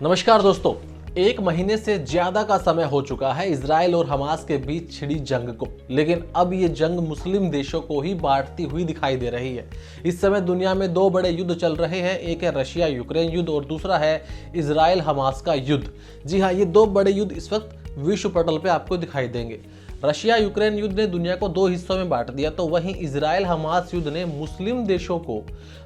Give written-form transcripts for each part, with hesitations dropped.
नमस्कार दोस्तों, एक महीने से ज्यादा का समय हो चुका है इजराइल और हमास के बीच छिड़ी जंग को। लेकिन अब ये जंग मुस्लिम देशों को ही बांटती हुई दिखाई दे रही है। इस समय दुनिया में दो बड़े युद्ध चल रहे हैं, एक है रशिया यूक्रेन युद्ध और दूसरा है इजराइल हमास का युद्ध। जी हाँ, ये दो बड़े युद्ध इस वक्त विश्व पटल पे आपको दिखाई देंगे। रशिया यूक्रेन युद्ध ने दुनिया को दो हिस्सों में बांट दिया, तो वहीं इजराइल हमास युद्ध ने मुस्लिम देशों को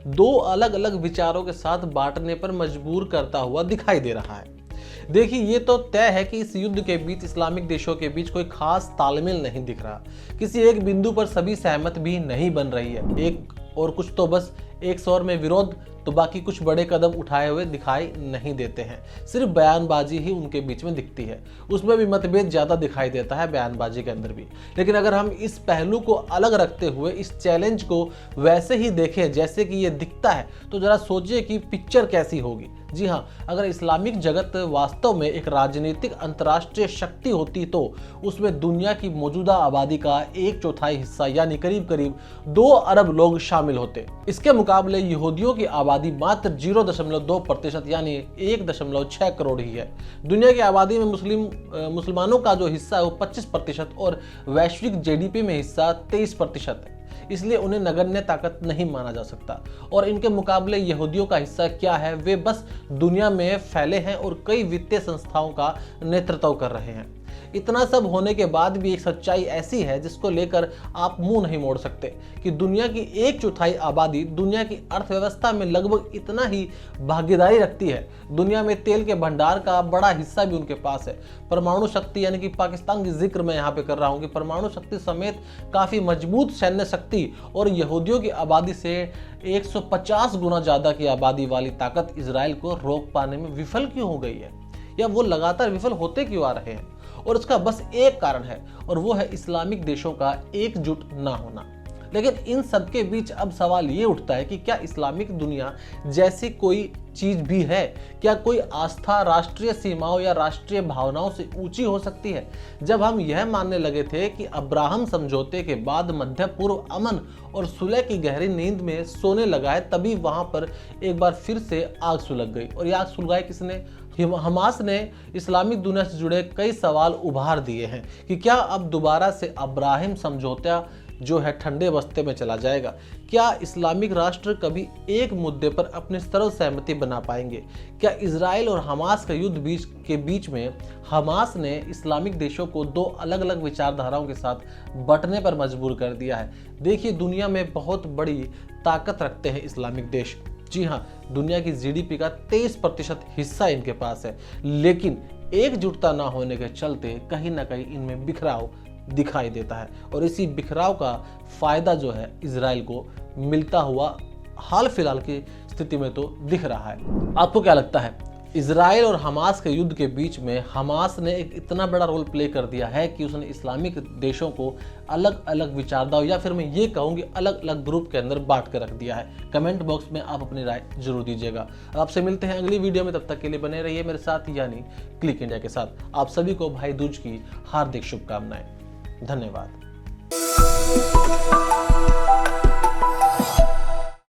दो अलग अलग विचारों के साथ बांटने पर मजबूर करता हुआ दिखाई दे रहा है। देखिए, ये तो तय है कि इस युद्ध के बीच इस्लामिक देशों के बीच कोई खास तालमेल नहीं दिख रहा। किसी एक बिंदु पर सभी सहमत भी नहीं बन रही है। एक और कुछ तो बस एक स्वर में विरोध, तो बाकी कुछ बड़े कदम उठाए हुए दिखाई नहीं देते हैं। सिर्फ बयानबाजी ही उनके बीच में दिखती है। उसमें भी मतभेद ज्यादा दिखाई देता है बयानबाजी के अंदर भी। लेकिन अगर हम इस पहलू को अलग रखते हुए इस चैलेंज को वैसे ही देखें जैसे कि ये दिखता है, तो जरा सोचिए कि पिक्चर कैसी होगी। जी हाँ, अगर इस्लामिक जगत वास्तव में एक राजनीतिक अंतर्राष्ट्रीय शक्ति होती तो उसमें दुनिया की मौजूदा आबादी का 1/4 हिस्सा यानी करीब करीब 2 अरब लोग शामिल होते। इसके मुकाबले यहूदियों की आबादी मात्र 0.2% यानी 1.6 करोड़ ही है। दुनिया की आबादी में मुसलमानों का जो हिस्सा है वो 25% और वैश्विक जीडीपी में हिस्सा 23% है। इसलिए उन्हें नगण्य ताकत नहीं माना जा सकता। और इनके मुकाबले यहूदियों का हिस्सा क्या है? वे बस दुनिया में फैले हैं और कई वित्तीय संस्थाओं का नेतृत्व कर रहे हैं। इतना सब होने के बाद भी एक सच्चाई ऐसी है जिसको लेकर आप मुंह नहीं मोड़ सकते कि दुनिया की 1/4 आबादी दुनिया की अर्थव्यवस्था में लगभग इतना ही भागीदारी रखती है। दुनिया में तेल के भंडार का बड़ा हिस्सा भी उनके पास है। परमाणु शक्ति यानी कि पाकिस्तान की जिक्र मैं यहाँ पे कर रहा हूँ कि परमाणु शक्ति समेत काफी मजबूत सैन्य शक्ति और यहूदियों की आबादी से 150 गुना ज्यादा की आबादी वाली ताकत इजराइल को रोक पाने में विफल क्यों हो गई है, या वो लगातार विफल होते क्यों आ रहे हैं? और इसका बस एक कारण है, और वो है इस्लामिक देशों का एकजुट ना होना। लेकिन इन सब के बीच अब सवाल ये उठता है कि क्या इस्लामिक दुनिया जैसी कोई चीज भी है? क्या कोई आस्था राष्ट्रीय सीमाओं या राष्ट्रीय भावनाओं से ऊंची हो सकती है? जब हम यह मानने लगे थे कि अब्राहम समझौते के बाद मध्य पूर्व अमन और सुलह की गहरी नींद में सोने लगा है, तभी वहां पर एक बार फिर से आग सुलग गई। और ये आग सुलगाई किसने? हमास ने इस्लामिक दुनिया से जुड़े कई सवाल उभार दिए हैं कि क्या अब दोबारा से अब्राहम समझौता जो है ठंडे बस्ते में चला जाएगा? क्या इस्लामिक राष्ट्र कभी एक मुद्दे पर अपनी सर्व सहमति बना पाएंगे? क्या इजराइल और हमास का युद्ध के बीच में हमास ने इस्लामिक देशों को दो अलग अलग विचारधाराओं के साथ बंटने पर मजबूर कर दिया है? देखिए, दुनिया में बहुत बड़ी ताकत रखते हैं इस्लामिक देश। जी हाँ, दुनिया की जीडीपी का 23% हिस्सा इनके पास है, लेकिन एकजुटता ना होने के चलते कहीं ना कहीं इनमें बिखराव दिखाई देता है। और इसी बिखराव का फायदा जो है इजराइल को मिलता हुआ हाल फिलहाल की स्थिति में तो दिख रहा है। आपको क्या लगता है, इजराइल और हमास के युद्ध के बीच में हमास ने एक इतना बड़ा रोल प्ले कर दिया है कि उसने इस्लामिक देशों को अलग अलग विचारधारा या फिर मैं ये कहूँ कि अलग अलग ग्रुप के अंदर बांट कर रख दिया है? कमेंट बॉक्स में आप अपनी राय जरूर दीजिएगा। आपसे मिलते हैं अगली वीडियो में, तब तक के लिए बने रहिए मेरे साथ यानी क्लिक इंडिया के साथ। आप सभी को भाई दूज की हार्दिक शुभकामनाएं। धन्यवाद।